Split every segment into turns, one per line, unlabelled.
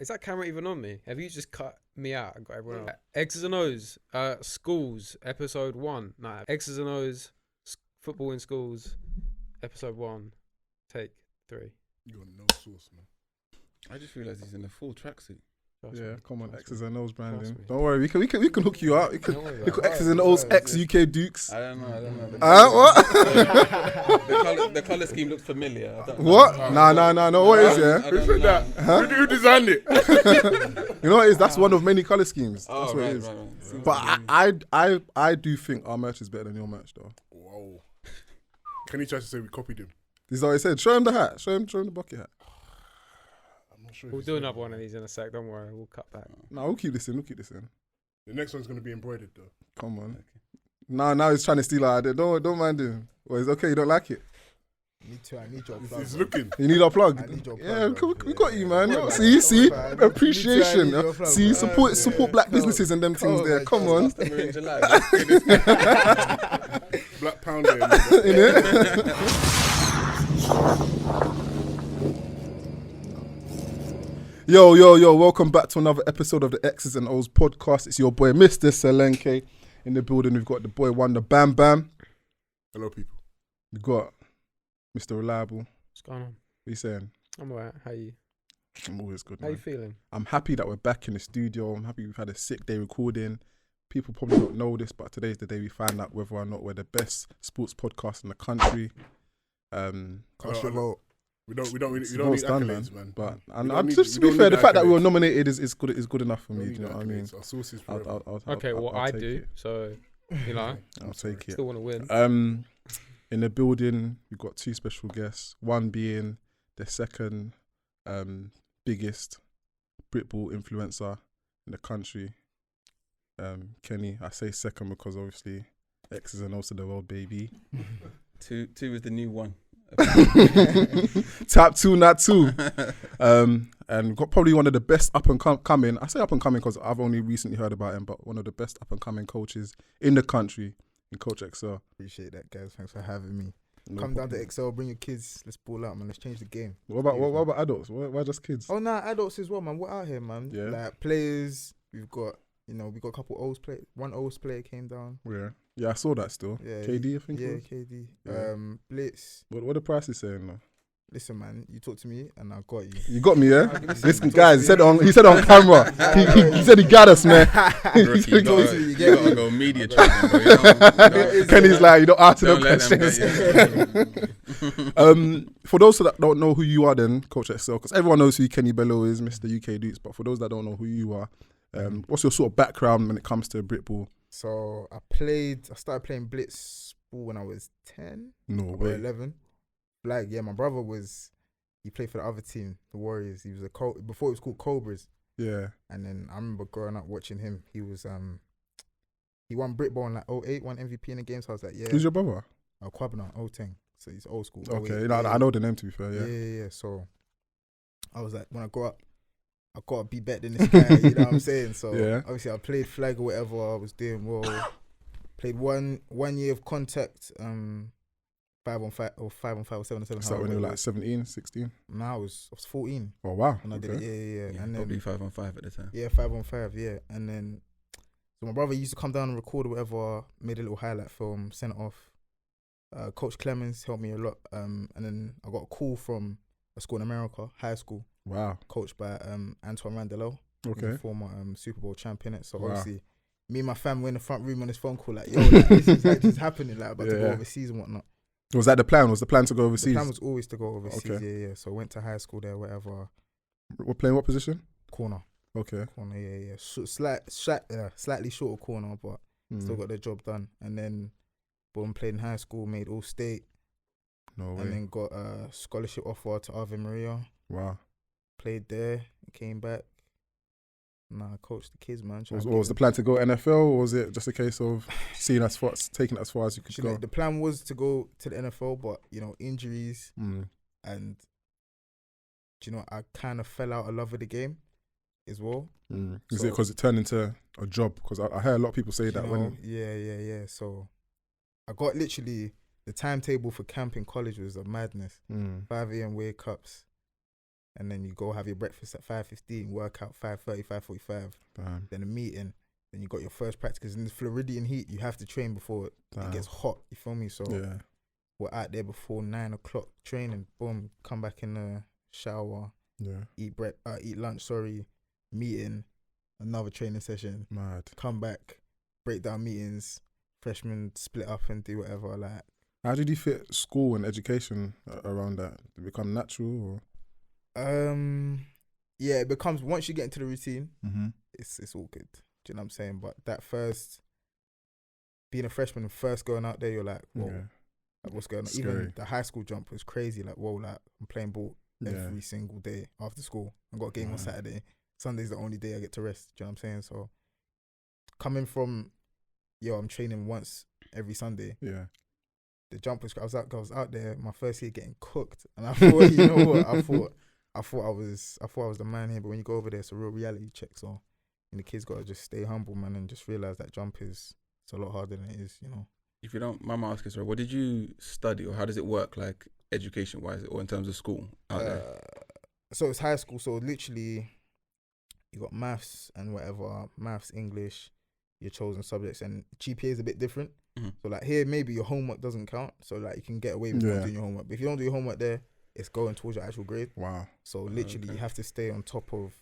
Is that camera even on me? Have you just cut me out and got everyone else? X's and O's, schools, episode 1. Nah, X's and O's, football in schools, episode 1, take 3.
You got no sauce, man.
I just realised he's in a full tracksuit.
Yeah, come on, X's and O's branding.
me.
Don't worry, we can hook you up. We can X's and
Right,
O's,
right,
ex UK Dukes.
I don't know.
What?
The colour scheme looked familiar. I don't know.
What? No. What is it?
Who said that?
Huh?
Who designed it?
You know what it is? That's one of many colour schemes. That's
Oh,
what
right,
it is.
right.
But I do think our merch is better than your merch, though.
Whoa. Kenny tried to say we copied him.
This is what I said. Show him the hat. Show him the bucket hat.
I'm not sure.
We'll do another one of these in a sec. Don't worry, we'll cut back.
No, we'll keep this in.
The next one's going to be embroidered, though.
Come on. Now he's trying to steal our idea. Don't mind him. Well, it's okay. You don't like it.
Me too. I need your plug.
He's
bro.
looking.
You need our plug.
I need your plug,
Yeah,
bro.
we got you, man.
Yeah,
See,
man.
appreciation.
Me too, I need your plug,
See,
bro.
support black businesses and them things
Come
there.
on,
Come
man.
on.
We're in July.
Black Pounder.
Yo, welcome back to another episode of the X's and O's podcast. It's your boy, Mr. Selenkay. In the building, we've got the boy Wonder Bam Bam.
Hello, people.
We've got Mr. Reliable.
What's going on?
What are you saying?
I'm alright. How you?
I'm always good,
How you
man.
feeling?
I'm happy that we're back in the studio. I'm happy we've had a sick day recording. People probably don't know this, but today's the day we find out whether or not we're the best sports podcast in the country.
Cast your vote.
We don't need
Vote's done,
accolades, man.
But
We
and
don't need-
just to
we
be
don't
fair,
need
the fact that we were
accolades.
nominated is good enough for
We
me.
don't
Do you know
need
what I mean?
accolades. Our sources forever.
Okay,
I'll
I
take
do.
it.
So, you know,
I'll take it.
still want to win.
In the building, we've got two special guests. One being the second biggest Britball influencer in the country. Kenny, I say second because obviously X is an also the world baby.
Two is the new one.
Tap 2, not 2. And got probably one of the best up and coming. I say up and coming because I've only recently heard about him, but one of the best up and coming coaches in the country, in Coach XL.
Appreciate that, guys. Thanks for having me.
No
Come down
problem.
to XL, bring your kids. Let's ball out, man. Let's change the game.
What about adults? Why just kids?
Oh, nah, adults as well, man. We're out here, man.
Yeah.
Like players, we've got a couple O's play. One O's player came down.
Yeah, I saw that still.
Yeah,
KD, I think.
Yeah,
it was.
KD.
Yeah.
Blitz.
What the price is saying though?
Listen, man. You talk to me, and I got you.
You got me, yeah.
Listen,
This
talk
guy
to
he said
me.
on camera. he said he got us, man.
Rookie, you gotta go media training, bro. You know,
Kenny's like, you don't answer no
don't let them
questions.
get you.
For those that don't know who you are, then Coach XL, because everyone knows who Kenny Bello is, Mr. UK Dukes. But for those that don't know who you are, what's your sort of background when it comes to Britball?
So I started playing blitz ball when I was 10
No
or
way.
11. Like, yeah, my brother he played for the other team, the Warriors. He was before it was called Cobras.
Yeah.
And then I remember growing up watching him. He was he won Britball in like 08, won MVP in the game. So I was like, yeah.
Who's your brother?
Kwabena, Oteng. So he's old school.
Okay,
08,
I know the name to be fair. Yeah.
Yeah. So I was like, when I grow up, I gotta be better than this guy. You know what I'm saying? So
Yeah.
obviously I played flag or whatever. I was doing well. Played one year of contact, 5-on-5 or 5-on-5 or 7-on-7.
So when you were like 17, 16?
Nah, I was 14
Oh wow.
when I did
Okay.
it. Yeah.
Yeah,
And
probably
then
5-on-5 at the time.
yeah, 5-on-5. Yeah, and then so my brother used to come down and record or whatever. Made a little highlight film, sent it off. Coach Clemens helped me a lot. And then I got a call from a school in America, high school,
Wow.
coached by Antoine Randelo,
Okay.
former Super Bowl champion. So
Wow.
obviously, me and my family were in the front room on this phone call, like, yo, like, this is happening, like, about to go
Yeah.
overseas and whatnot.
Was that the plan? Was the plan to go overseas?
The plan was always to go overseas.
Okay.
Yeah. So I went to high school there, whatever.
We're playing what position?
Corner,
Okay.
yeah. Slightly shorter corner, but still got the job done. And then, boom, played in high school, made all state,
No way.
and then got a scholarship offer to Ave Maria.
Wow.
Played there, came back. Nah, I coached the kids, man.
Was the plan to go NFL, or was it just a case of taking it as far as you could go?
The plan was to go to the NFL, but injuries and I kind of fell out of love with the game as well.
Is it because it turned into a job? Because I hear a lot of people say that when.
Yeah. So I got literally the timetable for camp in college was a madness. 5 a.m. wake ups, and then you go have your breakfast at 5:15, work out 5:30, 5:45, then a meeting, then you got your first practice. Because in the Floridian heat, you have to train before it gets hot. You feel me? So we're out there before 9 o'clock training. Boom, come back in the shower. Eat lunch. Meeting, another training session.
Mad.
Come back, break down meetings. Freshmen split up and do whatever. Like,
how did you fit school and education around that? Did it become natural, or?
Yeah, it becomes, once you get into the routine, it's all good. Do you know what I'm saying? But that first, being a freshman and first going out there, you're like, whoa, like, what's going on?
Scary.
Even the high school jump was crazy. Like, whoa, like, I'm playing ball every single day after school. I got a game on Saturday. Sunday's the only day I get to rest. Do you know what I'm saying? So coming from, I'm training once every Sunday.
Yeah.
The jump was, I was out there my first year getting cooked, and I thought, you know what? I thought I was the man here. But when you go over there, it's a real reality check. So, and the kids gotta just stay humble, man, and just realize that jump it's a lot harder than it is, you know.
If you don't mind my asking, sorry, what did you study, or how does it work, like education wise, or in terms of school out there?
So it's high school. So literally, you got maths and whatever, maths, English, your chosen subjects, and GPA is a bit different. So like here, maybe your homework doesn't count, so like you can get away with not doing your homework. But if you don't do your homework there, it's going towards your actual grade.
Wow.
So literally, you have to stay on top of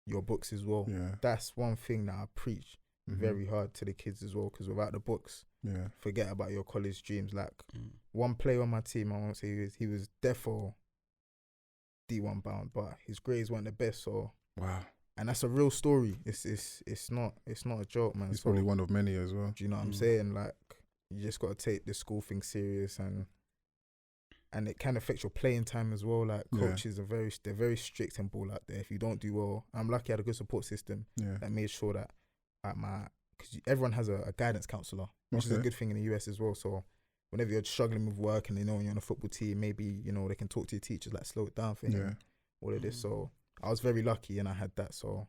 your books as well.
Yeah.
That's one thing that I preach very hard to the kids as well, because without the books, forget about your college dreams. Like one player on my team, I won't say he was defo D1 bound, but his grades weren't the best. So
wow.
And that's a real story. It's not a joke, man.
He's probably one of many as well.
Do you know what I'm saying? Like, you just got to take the school thing serious, and it can affect your playing time as well. Like, coaches are very strict and ball out there. If you don't do well, I'm lucky I had a good support system that made sure that because everyone has a guidance counselor, which is a good thing in the US as well. So whenever you're struggling with work and they know you're on a football team, maybe, you know, they can talk to your teachers, like, slow it down for him, all of this. So I was very lucky and I had that. So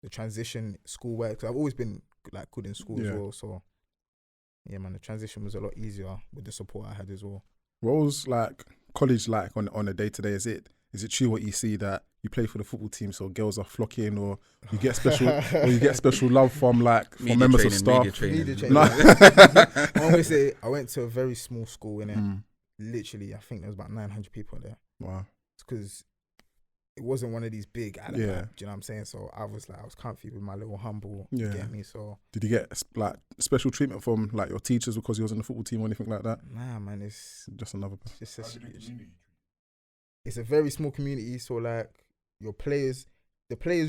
the transition, schoolwork, because I've always been like good in school as well. So yeah, man, the transition was a lot easier with the support I had as well.
What was like college like on a day to day? Is it true what you see that you play for the football team, so girls are flocking, or you get special love from members of staff?
Media training. I always say I went to a very small school in it. Literally, I think there was about 900 people there.
Wow.
Because it wasn't one of these big, do you know what I'm saying? So I was comfy with my little humble, you get me? So
did you get like special treatment from like your teachers because you was in the football team or anything like that?
Nah, man, it's
just another.
It's a very small community, so like the players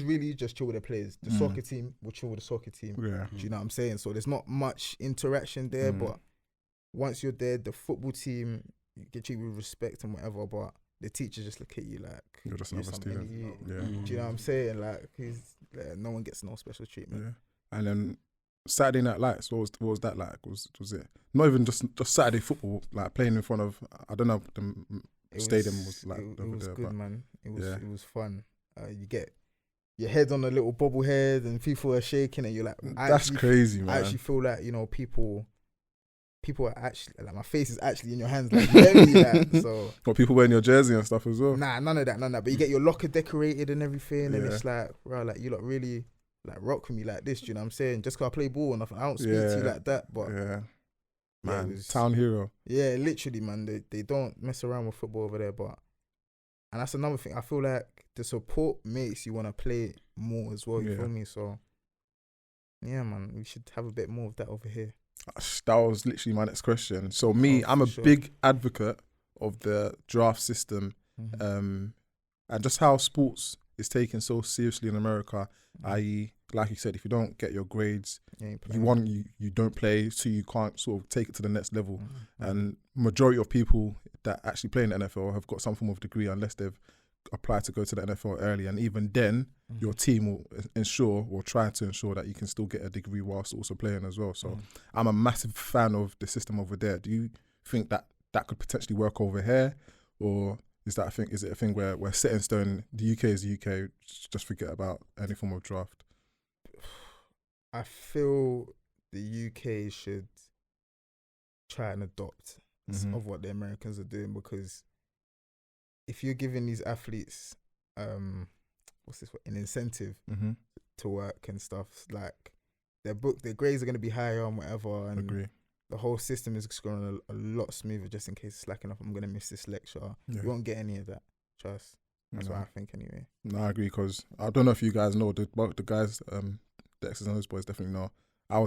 really just chill with the players. The soccer team will chill with the soccer team.
Yeah.
Do you know what I'm saying? So there's not much interaction there, but once you're there, the football team, you get treated with respect and whatever, but the teachers just look at you like
you're just another student.
Do you know what I'm saying? Like, no one gets no special treatment.
Yeah. And then Saturday Night Lights, what was that like? Was it not even just Saturday football, like playing in front of, I don't know, the stadium was like
it
over
was
there,
good,
but
man. It was fun. You get your head on a little bobblehead and people are shaking and you're like,
that's crazy, man.
I actually feel like, you know, people are actually like, my face is actually in your hands, like, you get me? Like, so
what, people wearing your jersey and stuff as well?
Nah, none of that. But you get your locker decorated and everything, and it's like, bro, like, you lot really like rock with me like this. Do you know what I'm saying? Just 'cause I play ball and I don't speak to you like that, but
man, town hero.
Yeah, literally, man. They don't mess around with football over there, and that's another thing. I feel like the support makes you want to play more as well. You feel me? So yeah, man, we should have a bit more of that over here.
That was literally my next question. So I'm a big advocate of the draft system, and just how sports is taken so seriously in America. I.e., like you said, if you don't get your grades, you don't play, so you can't sort of take it to the next level. And majority of people that actually play in the NFL have got some form of degree, unless they've applied to go to the NFL early. And even then, your team will ensure or try to ensure that you can still get a degree whilst also playing as well. So I'm a massive fan of the system over there. Do you think that could potentially work over here, or is it a thing where we're set in stone? The UK is the UK. Just forget about any form of draft.
I feel the UK should try and adopt of what the Americans are doing, because if you're giving these athletes, what's this? An incentive to work and stuff, like their grades are going to be higher and whatever, and
Agree.
the whole system is going a lot smoother. Just in case it's slacking up, I'm going to miss this lecture.
Yeah.
You won't get any of that. Trust. That's what I think anyway.
No, I agree, because I don't know if you guys know, the guys, the X's and O's boys definitely know. I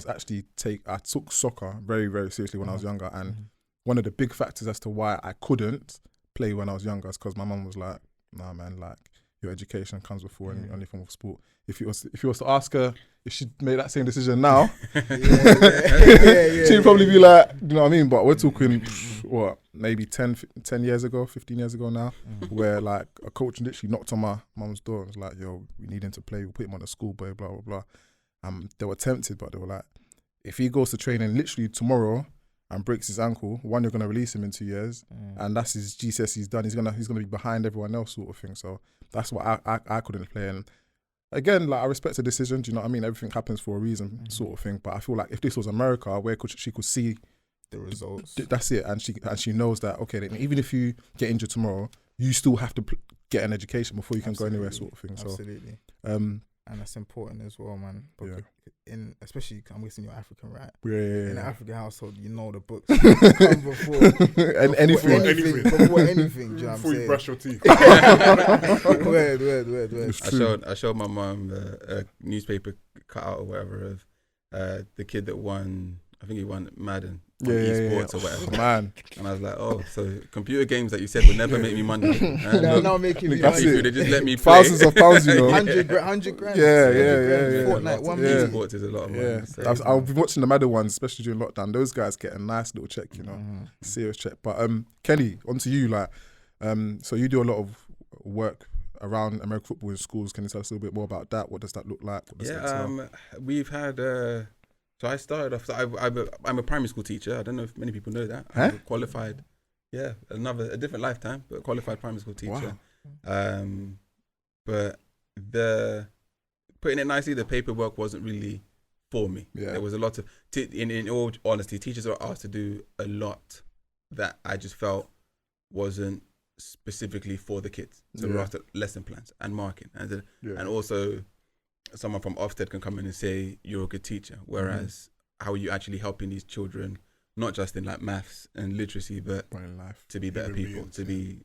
took soccer very, very seriously when I was younger, and one of the big factors as to why I couldn't play when I was younger is because my mum was like, "Nah, man, like your education comes before any form of sport." If you was to ask her if she'd made that same decision now, she'd probably be like, you know what I mean? But we're talking, what, maybe 10 years ago, 15 years ago now, where like a coach literally knocked on my mum's door and was like, "Yo, we need him to play. We'll put him on the school boy, blah, blah, blah." They were tempted, but they were like, if he goes to training literally tomorrow and breaks his ankle, one, you're going to release him in 2 years, and that's his GCSE's done. He's gonna be behind everyone else, sort of thing. So that's why I couldn't play. And again, like, I respect the decision. Do you know what I mean? Everything happens for a reason, sort of thing. But I feel like if this was America, where she could see
the results,
that's it, and she knows that, okay, then even if you get injured tomorrow, you still have to get an education before you can go anywhere, sort of thing.
Absolutely.
So,
and that's important as well, man. But especially, I'm guessing you're African, right?
Yeah.
In an African household, you know the books come before
and anything.
Before anything, do you know what I'm
Before you
saying?
brush your teeth.
Word.
I showed my mum a newspaper cutout or whatever of the kid that won. I think he won Madden. Esports or whatever.
Man.
And I was like, oh, so computer games that you said would never make me money.
Now making me
That's
money.
it.
They just let me play.
Thousands of pounds, you know.
100 grand.
Yeah.
Fortnite, 1
Yeah.
million.
Esports is a lot of money.
Yeah,
So,
I've been watching the Madden ones, especially during lockdown. Those guys get a nice little check, you know, serious check. But Kenny, onto you, like, so you do a lot of work around American football in schools. Can you tell us a little bit more about that? What does that look like? What does that entail?
we've had. So I started off. So I'm a primary school teacher. I don't know if many people know that.
Huh?
I'm a qualified. Yeah, a different lifetime, but qualified primary school teacher.
Wow.
But putting it nicely, the paperwork wasn't really for me.
Yeah.
There was a lot of, in all honesty, teachers are asked to do a lot that I just felt wasn't specifically for the kids. So we're after lesson plans and marking, and also someone from Ofsted can come in and say you're a good teacher, whereas how are you actually helping these children, not just in like maths and literacy, but
in life,
to be better people, to be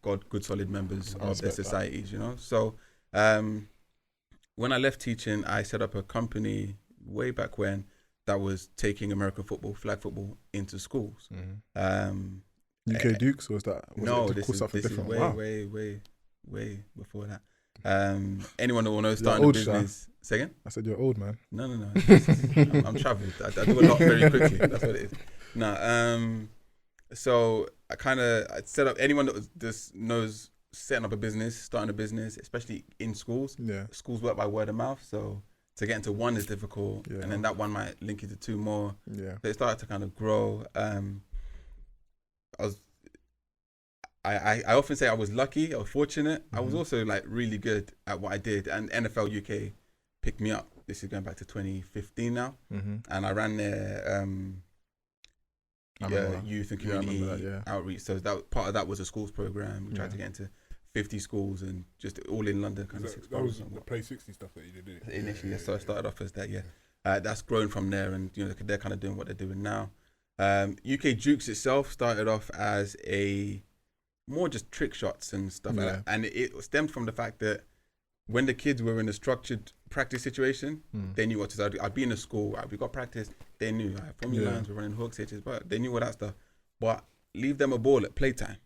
good solid members of their societies, you know. So when I left teaching, I set up a company way back when that was taking American football, flag football, into schools.
UK Dukes, or was that?
This is way before that. Anyone that will know starting
old,
a business. Say again?
I said you're old, man.
No. I'm travelled. I do a lot very quickly. That's what it is. No. So I set up, anyone that just knows setting up a business, starting a business, especially in schools. Yeah. Schools work by word of mouth, so to get into one is difficult, and then that one might link you to two more. Yeah. So it started to kind of grow. I often say I was lucky or fortunate. I was also like really good at what I did, and NFL UK picked me up. This is going back to 2015 now, and I ran their youth and community outreach. So that part of that was a schools program. We tried to get into 50 schools and just all in London. Kind of
that was the Play 60 stuff that you did, didn't it?
Initially, so I started off as that. That's grown from there, and you know they're kind of doing what they're doing now. UK Dukes itself started off as more just trick shots and stuff like that. And it stemmed from the fact that when the kids were in a structured practice situation, they knew what to do. I'd be in a school, we got practice, they knew. Formula lines, we're running hooks, hitches, but they knew all that stuff. But leave them a ball at playtime,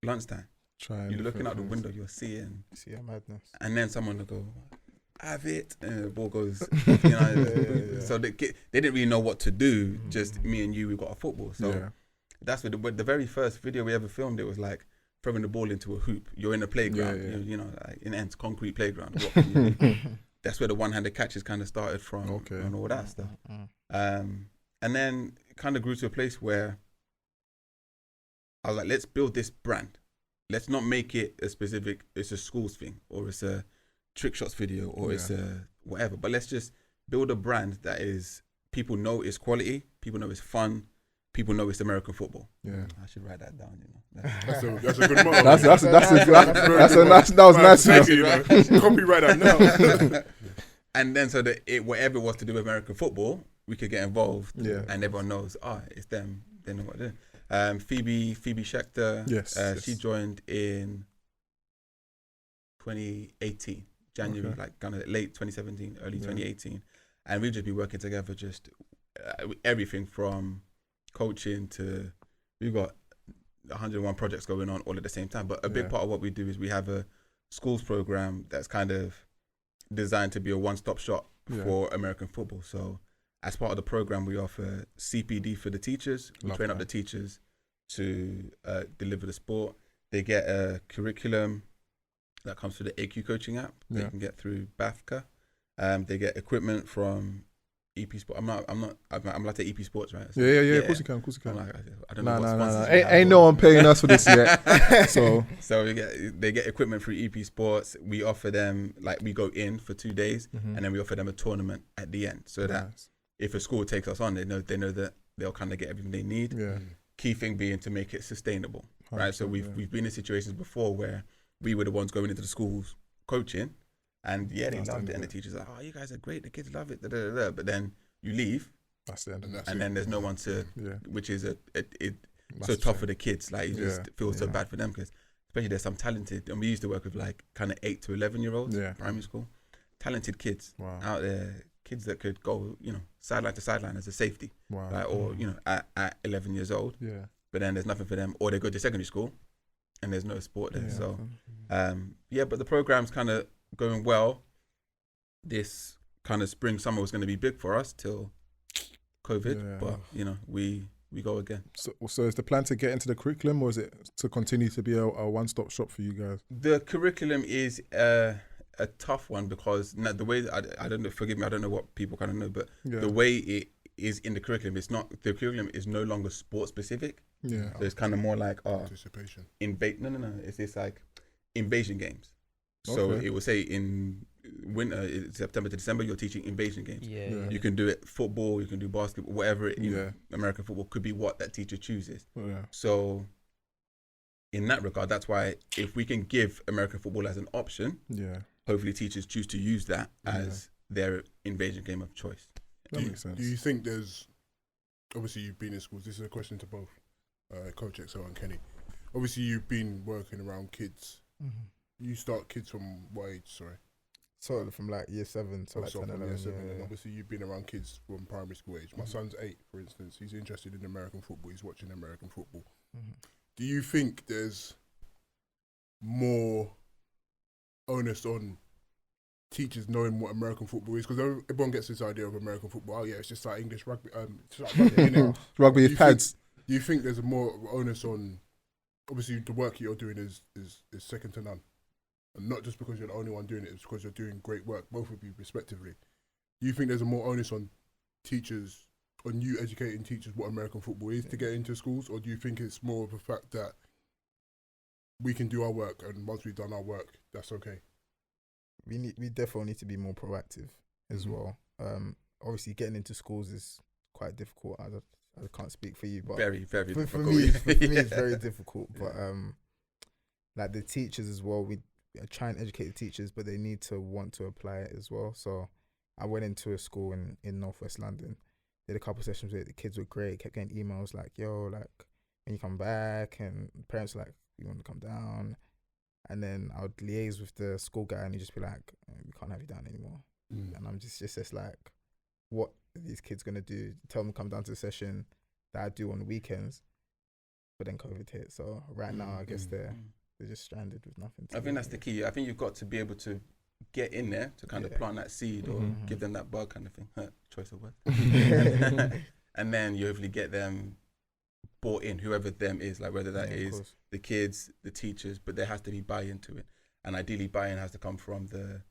lunchtime. You're looking out the window, you're seeing.
See a madness.
And then someone will go, have it, and the ball goes, you know. So they didn't really know what to do, just me and you, we got a football. So that's what the very first video we ever filmed, it was like, throwing the ball into a hoop. You're in a playground, you know, like in ends, concrete playground. That's where the one-handed catches kind of started from, and all that stuff. And then it kind of grew to a place where I was like, let's build this brand. Let's not make it it's a schools thing, or it's a trick shots video, or it's a whatever. But let's just build a brand that is, people know it's quality, people know it's fun, people know it's American football.
Yeah.
I should write that down. You know,
That's a good motto.
That was nice.
Thank you, copyright that now.
And then so that whatever it was to do with American football, we could get involved.
Yeah.
And everyone knows, it's them. They know what to do. Phoebe Schechter.
Yes.
She joined in 2018, January, like kind of late 2017, early 2018, and we've just been working together, just everything from coaching to we've got 101 projects going on all at the same time. But a big part of what we do is we have a schools program that's kind of designed to be a one-stop shop for American football. So as part of the program, we offer CPD for the teachers. We train up the teachers to deliver the sport. They get a curriculum that comes through the AQ coaching app. They can get through BAFCA. They get equipment from EP Sport. I'm allowed to EP Sports, right? So,
yeah. Of course you can.
I don't know what sponsors.
Ain't no one paying us for this yet. So
they get equipment through EP Sports. We offer them, like, we go in for 2 days, and then we offer them a tournament at the end, so that if a school takes us on, they know that they'll kind of get everything they need.
Yeah.
Key thing being to make it sustainable, right? So we've been in situations before where we were the ones going into the schools coaching, and they loved it, and the teachers are like, you guys are great, the kids love it, but then you leave,
that's the end,
and then there's no one to, which is so tough for the kids. Like, you just feel so bad for them, because especially there's some talented, and we used to work with like kind of 8 to 11-year-olds, primary school, talented kids out there, kids that could go, sideline to sideline as a safety, like, or at 11 years old, but then there's nothing for them, or they go to secondary school and there's no sport there. So but the program's kind of going well. This kind of spring summer was going to be big for us till COVID, but we go again.
So is the plan to get into the curriculum, or is it to continue to be a one-stop shop for you guys? The
curriculum is a tough one, because the way I don't know, forgive me, I don't know what people kind of know, but the way it is in the curriculum, the curriculum is no longer sport specific. So it's kind of more like
participation.
No. It's this like invasion games. So it will say in winter, September to December, you're teaching invasion games. You can do it football, you can do basketball, whatever. American football could be what that teacher chooses. So in that regard, that's why if we can give American football as an option, hopefully teachers choose to use that as their invasion game of choice.
That makes sense.
Do you think there's, obviously you've been in schools, this is a question to both Coach XO and Kenny. Obviously you've been working around kids. You start kids from what age, sorry?
So from like year 7 to like 10, 11.
Year 7, and obviously you've been around kids from primary school age. My son's 8, for instance. He's interested in American football. He's watching American football. Do you think there's more onus on teachers knowing what American football is? Because everyone gets this idea of American football. It's just like English rugby. It's like rugby, innit?
Rugby is pads.
Do you think there's a more onus on? Obviously, the work you're doing is second to none, and not just because you're the only one doing it. It's because you're doing great work, both of you respectively. Do you think there's a more onus on teachers, on you educating teachers what American football is to get into schools, or do you think it's more of a fact that we can do our work, and once we've done our work, that's okay?
We definitely need to be more proactive as well. Obviously, getting into schools is quite difficult. I can't speak for you, but
very, very difficult.
For me, it's very difficult. But like the teachers as well, we try and educate the teachers, but they need to want to apply it as well. So I went into a school in Northwest London, did a couple sessions with it. The kids were great, kept getting emails like, yo, like, when you come back, and parents were like, we want to come down. And then I would liaise with the school guy, and he'd just be like, we can't have you down anymore. And I'm just like, what are these kids going to do? Tell them to come down to the session that I do on the weekends, but then COVID hit. So right now, I guess they're just stranded with nothing.
I think that's the key. I think you've got to be able to get in there to kind of plant that seed or give them that bug kind of thing. Choice of words. And then you hopefully get them bought in, whoever them is, like whether that is the kids, the teachers, but there has to be buy-in to it. And ideally, buy-in has to come from the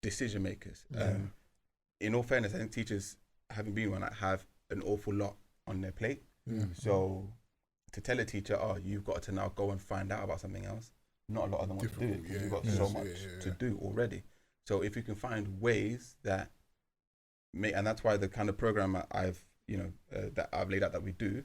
decision makers. In all fairness, I think teachers, having been one, have an awful lot on their plate. So to tell a teacher, you've got to now go and find out about something else, not a lot of them want to do it, because you've got so much to do already. So if you can find ways that and that's why the kind of program that I've laid out that we do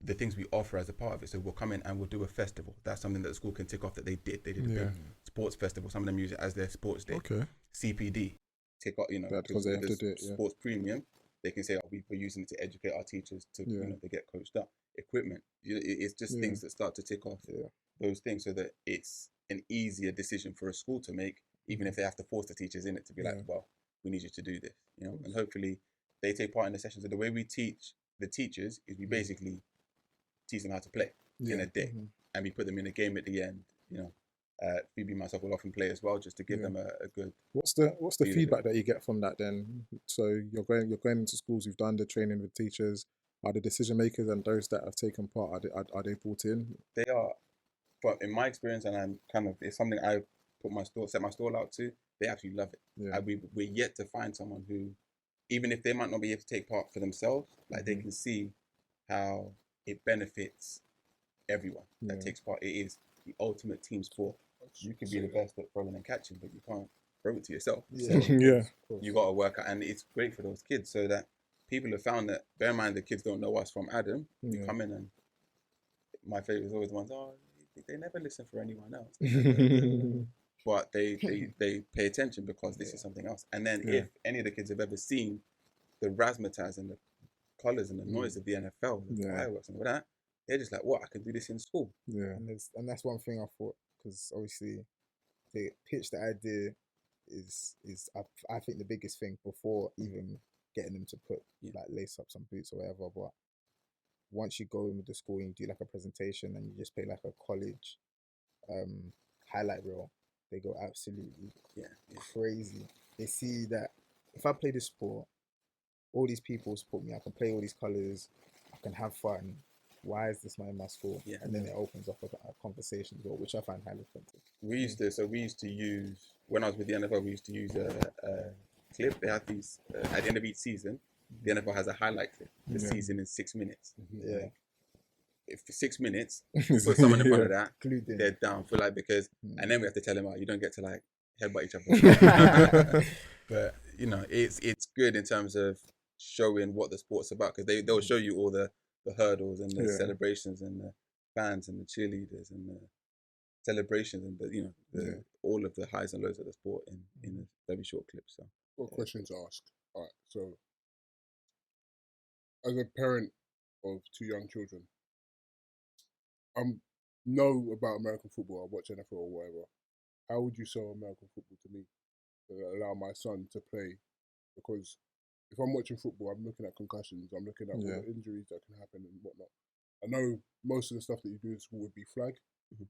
the things we offer as a part of it. So we'll come in and we'll do a festival. That's something that the school can tick off that they did. They did a big sports festival. Some of them use it as their sports day.
Okay.
CPD, tick off,
Because they did it. Yeah.
Sports premium. They can say, we're using it to educate our teachers to, they get coached up. Equipment. It's just things that start to tick off those things, so that it's an easier decision for a school to make, even if they have to force the teachers in it to be like, well, we need you to do this, and hopefully they take part in the sessions. So the way we teach the teachers is we basically teach them how to play in a day, and we put them in a game at the end. Phoebe and myself will often play as well, just to give them a good.
What's the feedback that you get from that then? So you're going into schools, you've done the training with teachers. Are the decision makers and those that have taken part, are they brought in?
They are, but in my experience, and I'm it's something I set my stall out to. They absolutely love it. Yeah. We're yet to find someone who, even if they might not be able to take part for themselves, like they can see how it benefits everyone that takes part. It is the ultimate team sport. You can be the best at throwing and catching, but you can't throw it to yourself. So you got to work out, and it's great for those kids, so that people have found that. Bear in mind, the kids don't know us from Adam. We come in, and my favorite is always the ones. They never listen for anyone else. But they pay attention because this is something else. And then if any of the kids have ever seen the razzmatazz and the colours and the noise of the NFL, the fireworks and all that, they're just like, what? I can do this in school.
Yeah. And that's one thing I thought, because obviously they pitch the idea is I think the biggest thing before even getting them to put like lace up some boots or whatever. But once you go in with the school and you do like a presentation and you just play like a college highlight reel, they go absolutely crazy. They see that if I play this sport, all these people support me. I can play all these colours. I can have fun. Why is this not in my school? Yeah. And then it opens up a conversation, which I find highly effective.
We used to use, when I was with the NFL, we used to use a clip. They have these, at the end of each season, the NFL has a highlight clip. The season is 6 minutes.
Yeah.
If for 6 minutes, you put someone in front of that, they're down for because, and then we have to tell them, you don't get to headbutt each other. But it's good in terms of showing what the sport's about, because they'll show you all the hurdles and the celebrations and the fans and the cheerleaders and the celebrations and the all of the highs and lows of the sport in a very short clip. So,
what questions to ask? All right, so as a parent of 2 young children, I know about American football. I watch NFL or whatever. How would you sell American football to me to allow my son to play? Because if I'm watching football, I'm looking at concussions. I'm looking at all the injuries that can happen and whatnot. I know most of the stuff that you do in school would be flag. But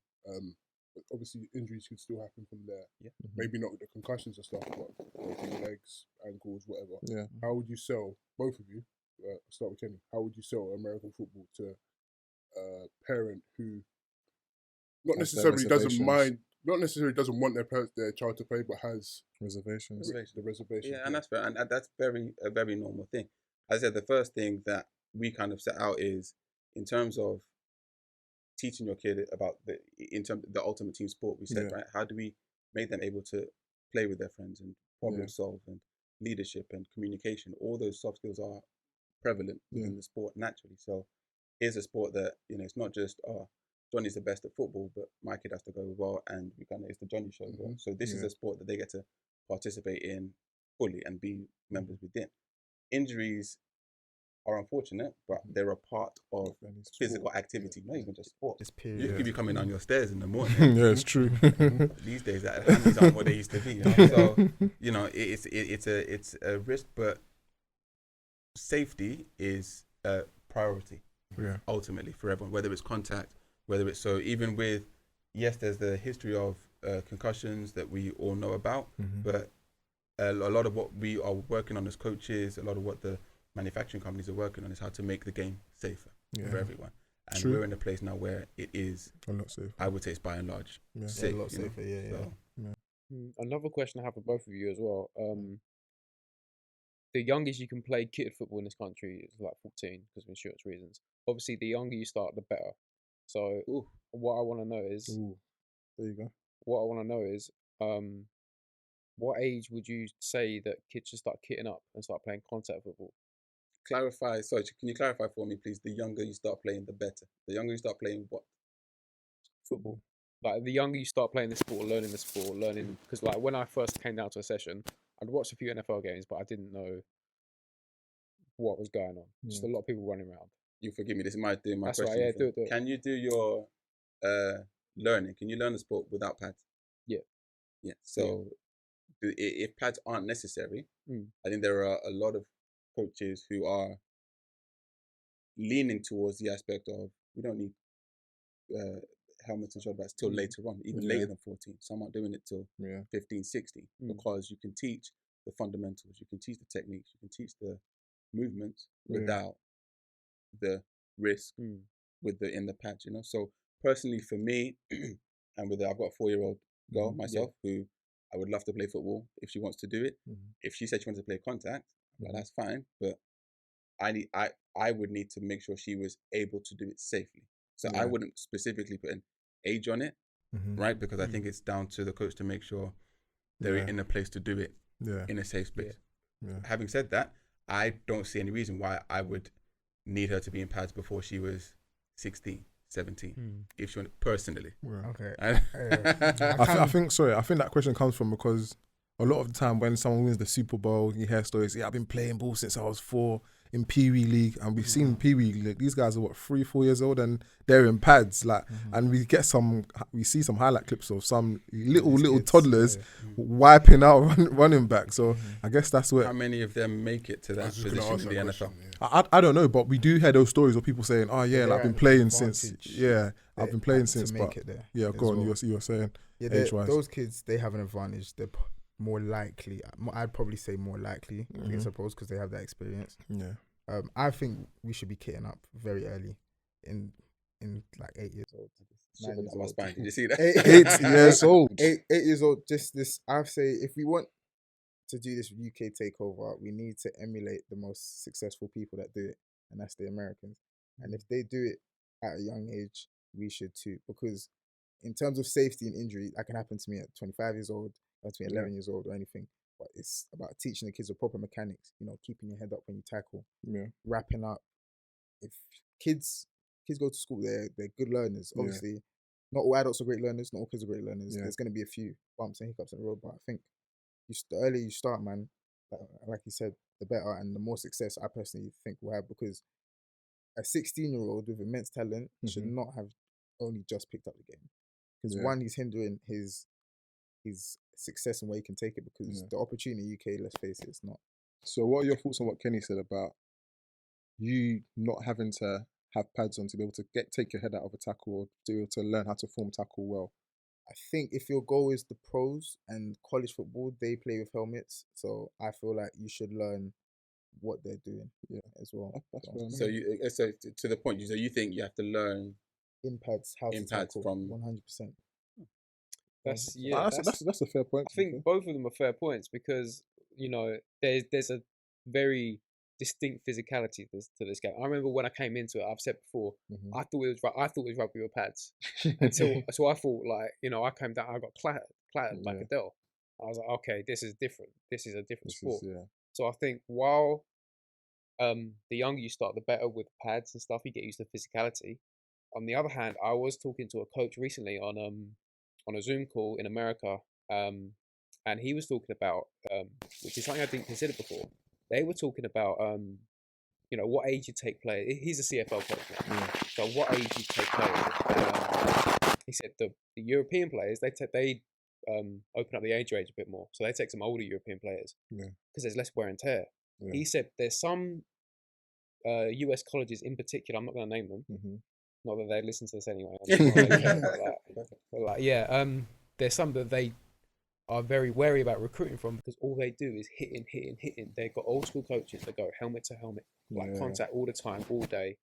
obviously injuries could still happen from there. Yeah. Maybe not with the concussions and stuff, but breaking legs, ankles, whatever. Yeah. How would you sell, both of you, start with Kenny, how would you sell American football to a parent who not necessarily doesn't want their child to play, but has
reservations.
The reservation.
Yeah, and that's fair, and that's a very normal thing. As I said, the first thing that we kind of set out is in terms of teaching your kid about the ultimate team sport. We said, right, how do we make them able to play with their friends and problem solve and leadership and communication? All those soft skills are prevalent within the sport naturally. So here's a sport that it's not just Johnny's the best at football, but my kid has to go well, and it's the Johnny show as well. So this is a sport that they get to participate in fully and be members within. Injuries are unfortunate, but they're a part of physical activity, not even just sport. You could be coming down your stairs in the morning.
Yeah, it's true.
These days, that handies aren't what they used to be. So it's a risk, but safety is a priority. Yeah. Ultimately for everyone, whether it's contact, whether it's even with there's the history of concussions that we all know about, but a lot of what we are working on as coaches, a lot of what the manufacturing companies are working on is how to make the game safer for everyone. And we're in a place now where it is
a lot safer.
I would say it's by and large safe.
A lot safer,
Another question I have for both of you as well. The youngest you can play kitted football in this country is like 14 because of insurance reasons. Obviously, the younger you start, the better. So what I want to know is,
there you go.
What I want to know is, what age would you say that kids should start kitting up and start playing contact football?
clarify? Sorry, can you clarify for me, please? The younger you start playing, the better. The younger you start playing what?
Football. Like the younger you start playing the sport, learning because like when I first came down to a session, I'd watched a few NFL games, but I didn't know what was going on. Just a lot of people running around.
You forgive me. This might do my
That's
question.
right. Yeah, do it.
Can you do your learning? Can you learn the sport without pads?
Yeah.
Yeah. So if pads aren't necessary,
Mm.
I think there are a lot of coaches who are leaning towards the aspect of we don't need helmets and shoulder pads till later on, even later than 14. Some aren't doing it till 15, 16 because you can teach the fundamentals, you can teach the techniques, you can teach the movements without the risk with the in the pads, you know. So personally for me, and I've got a 4-year-old girl myself who I would love to play football if she wants to do it. If she said she wanted to play contact, well, that's fine. But I would need to make sure she was able to do it safely. So I wouldn't specifically put an age on it, right? Because I think it's down to the coach to make sure they're in a place to do it in a safe space. Having said that, I don't see any reason why I would need her to be in pads before she was 16, 17, if she wanted, personally.
Okay.
I think that question comes from because a lot of the time when someone wins the Super Bowl, you hear stories, I've been playing ball since I was 4 in Pee Wee League, and we've seen Pee Wee League, these guys are 3-4 years old and they're in pads, and we see some highlight clips of some little kids, toddlers wiping out running back. So I guess that's where.
How many of them make it to that position in the NFL?
I don't know, but we do hear those stories of people saying, "Oh yeah, like, I've been playing since." I've been playing since. But yeah, go on. You were saying.
Yeah, those kids, they have an advantage. They're more likely. I'd probably say more likely, I suppose, because they have that experience. Yeah. I think we should be kitting up very early, in like 8 years old. 9 years old.
Did you see that?
8 years old. 8 years old. Just this. I say, if we want to do this UK takeover, we need to emulate the most successful people that do it, and that's the Americans. And if they do it at a young age, we should too. Because in terms of safety and injury, that can happen to me at 25 years old, or to me at 11 years old, or anything. But it's about teaching the kids the proper mechanics. You know, keeping your head up when you tackle, wrapping up. If kids go to school, they're good learners. Obviously, not all adults are great learners. Not all kids are great learners. There's going to be a few bumps and hiccups in the road, but I think the earlier you start, man, like you said, the better and the more success I personally think we'll have, because a 16-year-old with immense talent should not have only just picked up the game. Because one, he's hindering his success and where he can take it, because the opportunity in the UK, let's face it, it's not.
So what are your thoughts on what Kenny said about you not having to have pads on to be able to take your head out of a tackle, or to be able to learn how to form tackle well?
I think if your goal is the pros and college football, they play with helmets. So I feel like you should learn what they're doing as well.
That's so to the point, so you think you have to learn
in pads how to tackle from 100%.
That's
a fair point.
I think both of them are fair points, because you know there's a very distinct physicality to this game. I remember when I came into it, I've said before, I thought it was rugby with pads until so I thought, like, you know, I came down, I got clattered like Adele. I was like, okay, this is different. This is a different sport. So I think while the younger you start, the better with pads and stuff, you get used to physicality. On the other hand, I was talking to a coach recently on a Zoom call in America, and he was talking about which is something I didn't consider before. They were talking about you know, what age you take players. He's a CFL coach now, so what age you take players. He said the European players, they open up the age range a bit more, so they take some older European players because there's less wear and tear. He said there's some US colleges in particular, I'm not going to name them, not that they listen to this anyway, but there's some that they are very wary about recruiting from, because all they do is hitting. They've got old school coaches that go helmet to helmet, like contact all the time, all day,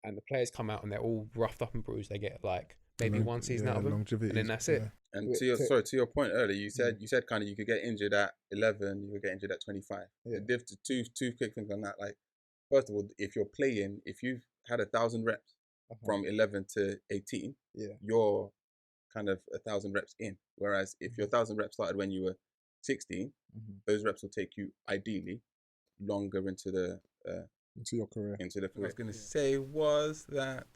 and the players come out and they're all roughed up and bruised. They get like maybe one season out of them, and then that's it.
And to your point earlier, you said kind of you could get injured at 11, you could get injured at 25. Two quick things on that. Like, first of all, if you've had 1,000 reps from 11 to 18, you're kind of 1,000 reps in. Whereas if your 1,000 reps started when you were 16, those reps will take you ideally longer into the
into your career.
into the field. I was going to say was that...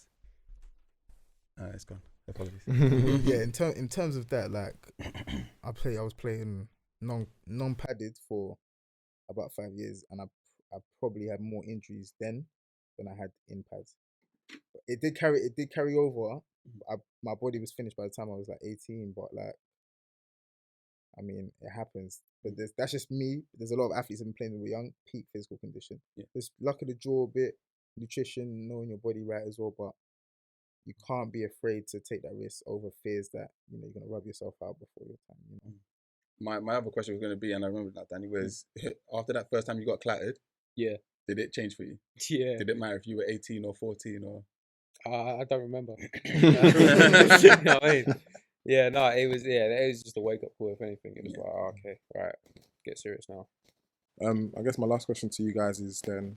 it's gone. Apologies.
Yeah, in terms of that, like I was playing non padded for about 5 years, and I probably had more injuries then than I had in pads. But it did carry over. My body was finished by the time I was like 18, but like, I mean, it happens. But that's just me. There's a lot of athletes that have been playing with young, peak physical condition.
Yeah.
There's luck of the draw a bit, nutrition, knowing your body right as well, but you can't be afraid to take that risk over fears that, you know, you're gonna rub yourself out before your time. You know?
My other question was going to be, and I remember that, Danny, was after that first time you got clattered,
Yeah.
did it change for you?
Yeah.
Did it matter if you were 18 or 14 or?
I don't remember. You know what I mean? Yeah, no, it was just a wake up call. If anything, it was like, oh, okay, right, get serious now.
I guess my last question to you guys is then,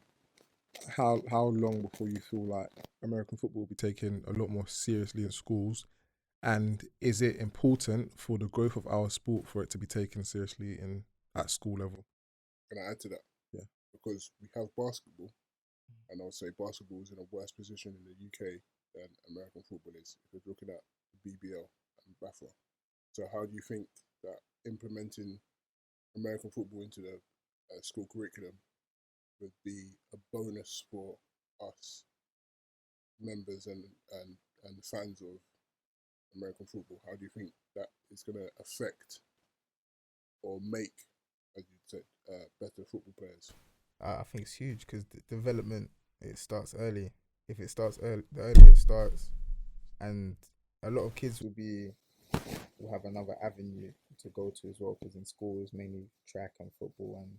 how long before you feel like American football will be taken a lot more seriously in schools, and is it important for the growth of our sport for it to be taken seriously at school level?
Can I add to that?
Yeah.
Because we have basketball, and I would say basketball is in a worse position in the UK than American football is. If we're looking at the BBL and BAFA, so how do you think that implementing American football into the school curriculum would be a bonus for us members and fans of American football? How do you think that is going to affect or make, as you said, better football players?
I think it's huge because the development, it starts early. If it starts early, the earlier it starts, and a lot of kids will have another avenue to go to as well, because in school it's mainly track and football, and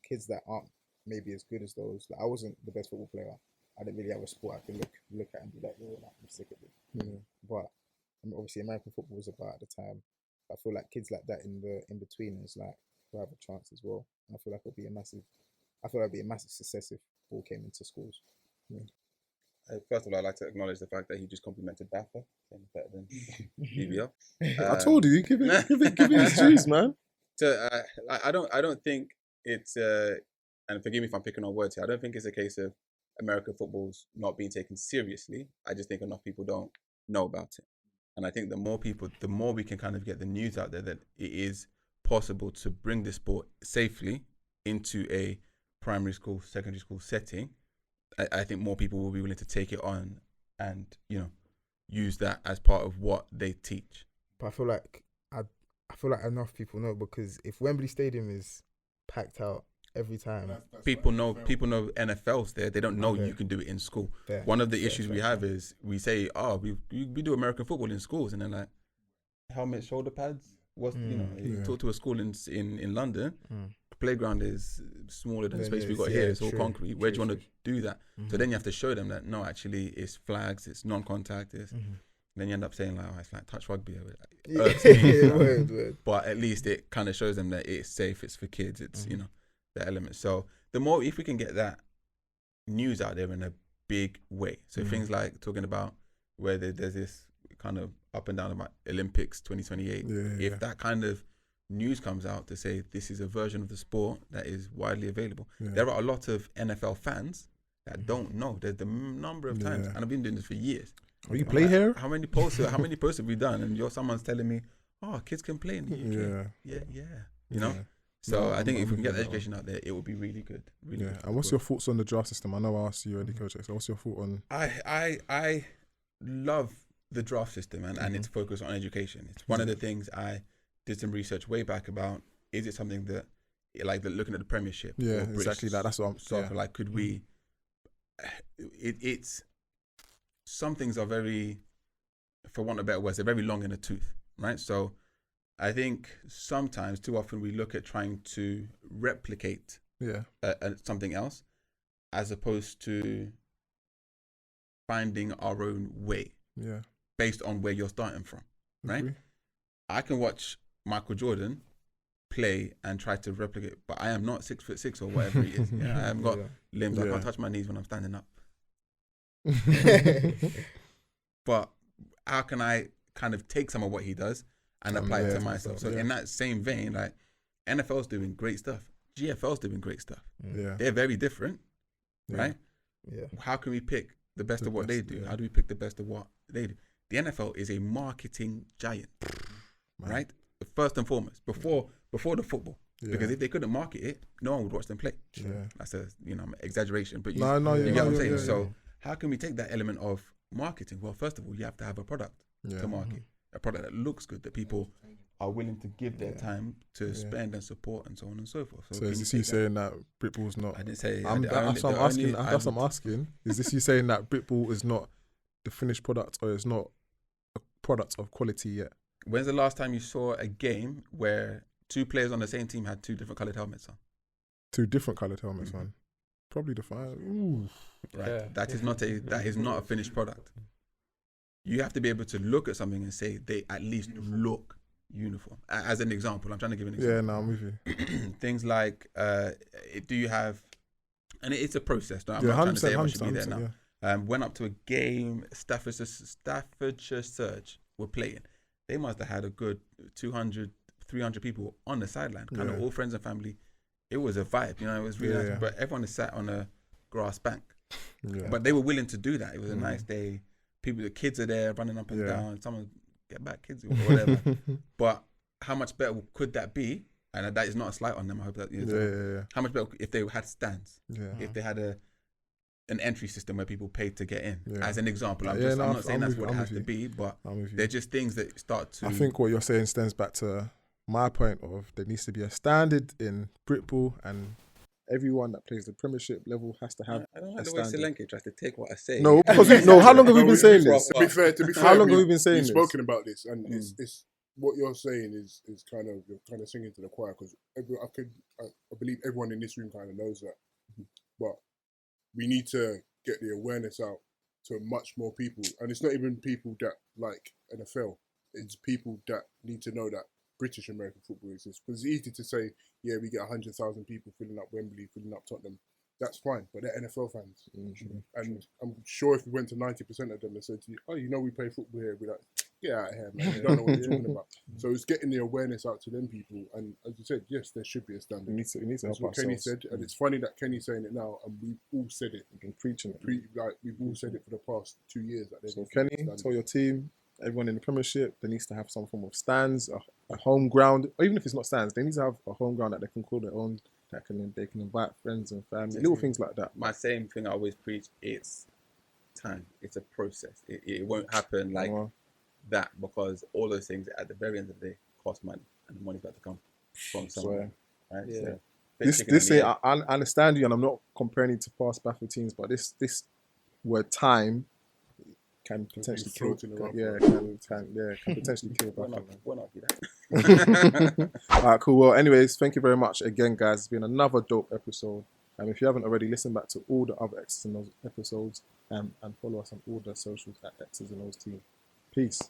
kids that aren't maybe as good as those. Like, I wasn't the best football player. I didn't really have a sport I could look at and be like, oh, I'm sick of it.
Yeah.
But obviously American football was about at the time. I feel like kids like that in betweeners like will have a chance as well. And I feel like it'd be a massive success if ball came into schools. Yeah.
First of all, I'd like to acknowledge the fact that he just complimented BAFA, saying better than BBL.
I told you, give it his juice, man.
So I don't think it's and forgive me if I'm picking on words here. I don't think it's a case of American football's not being taken seriously. I just think enough people don't know about it, and I think the more we can kind of get the news out there that it is possible to bring this sport safely into a primary school, secondary school setting. I think more people will be willing to take it on and, you know, use that as part of what they teach.
But I feel like enough people know, because if Wembley Stadium is packed out every time,
people know NFL's there. They don't know you can do it in school. Fair. One of the issues we have is we say, oh, we do American football in schools, and then like helmet, shoulder pads. You talk to a school in London. Playground is smaller than the space we've got here. It's all concrete. Where do you want to do that? So then you have to show them that no, actually it's flags, it's non-contact, then you end up saying like, oh, it's like touch rugby. But at least it kind of shows them that it's safe, it's for kids, it's you know, the element. So the more, if we can get that news out there in a big way, so things like talking about where there's this kind of up and down about Olympics 2028, if that kind of news comes out to say this is a version of the sport that is widely available. There are a lot of NFL fans that don't know. There's the number of times, and I've been doing this for years.
Oh, you play here?
How many posts have we done? And someone's telling me, oh, kids can play in the UK. Yeah. You know? So I think if we can get the education out there, it would be really good. Really good.
And what's your thoughts on the draft system? I know I asked you already, Coach. So what's your thought on?
I love the draft system and its focus on education. It's one of the things I did some research way back about. Is it something that, like, looking at the Premiership?
Yeah, exactly. That's what I'm saying.
So, like, could we? It's some things are very, for want of a better words, they're very long in the tooth, right? So, I think sometimes, too often, we look at trying to replicate something else, as opposed to finding our own way. Yeah. Based on where you're starting from, right? I can watch Michael Jordan play and try to replicate, but I am not 6'6" or whatever he is. I haven't got limbs. I can't touch my knees when I'm standing up. But how can I kind of take some of what he does and apply it to myself? So in that same vein, like, NFL's doing great stuff. GFL's doing great stuff. They're very different, right?
Yeah.
How can we pick the best
The
of what they
best,
do?
yeah.
How do we pick the best of what they do? The NFL is a marketing giant,
Man.
right? First and foremost, before the football.
Yeah.
Because if they couldn't market it, no one would watch them play.
Yeah.
That's a exaggeration, but you
No,
get what I'm saying.
yeah,
So how can we take that element of marketing? Well, first of all, you have to have a product
yeah.
to market, a product that looks good, that people are willing to give their time to spend and support, and so on and so forth.
So is this you saying that Britball's not?
I didn't say.
That's what I'm asking. Is this you saying that Britball is not the finished product, or is not a product of quality yet?
When's the last time you saw a game where 2 players on the same team had 2 different coloured helmets on?
2 different coloured helmets on. Probably the final. Ooh.
Right.
Yeah.
That is not a finished product. You have to be able to look at something and say they at least look uniform. As an example, I'm trying to give an example.
Yeah, no, I'm with you.
Things like, do you have, and it's a process. I'm
Yeah,
not trying to say everyone
100%,
should be there now.
yeah.
Went up to a game, Staffordshire Surge were playing. They must have had a good 200, 300 people on the sideline, kind of all friends and family. It was a vibe, it was really nice.
Yeah.
But everyone is sat on a grass bank.
Yeah.
But they were willing to do that. It was a nice day. The kids are there running up and down. Someone, get back, kids, or whatever. But how much better could that be? And that is not a slight on them. I hope that,
yeah.
How much better if they had stands?
Yeah.
If they had an entry system where people paid to get in,
Yeah.
as an example. I'm not saying that's what it has to be, but they're just things that start to.
I think what you're saying stems back to my point of there needs to be a standard in Britball, and everyone that plays the Premiership level has to have.
I don't like
a
the way
standard.
Selenkay tries to take what I say.
No, because how long have we been saying this?
To be fair,
How long have we been saying
we've
this?
spoken about this, and it's what you're saying is kind of you're kind of singing to the choir, because I believe everyone in this room kind of knows that, but we need to get the awareness out to much more people, and it's not even people that like NFL. It's people that need to know that British American football exists. Because it's easy to say, yeah, we get 100,000 people filling up Wembley, filling up Tottenham. That's fine, but they're NFL fans. And I'm sure if we went to 90% of them and said to you, oh, we play football here, we're like, get out of here, man. You don't know what you're talking about. So it's getting the awareness out to them people. And as you said, yes, there should be a standard.
We need to
That's
help
what Kenny
ourselves.
said. And it's funny that Kenny's saying it now, and we've all said it.
We've been preaching it.
We've all said it for the past 2 years. That
So Kenny, tell your team, everyone in the Premiership, there needs to have some form of stands, a home ground, or even if it's not stands, they need to have a home ground that they can call their own, that they can invite friends and family, little things like that.
My same thing I always preach, it's time. It's a process. It won't happen like that, because all those things at the very end of the day cost money, and the money's got to come from somewhere. Right?
Yeah.
So,
This I understand you, and I'm not comparing it to past battle teams, but this word time can potentially kill. Can potentially kill battle.
Why not do that?
All right, cool. Well, anyways, thank you very much again, guys. It's been another dope episode. If you haven't already, listen back to all the other X's and O's episodes, and follow us on all the socials at X's and O's team. Peace.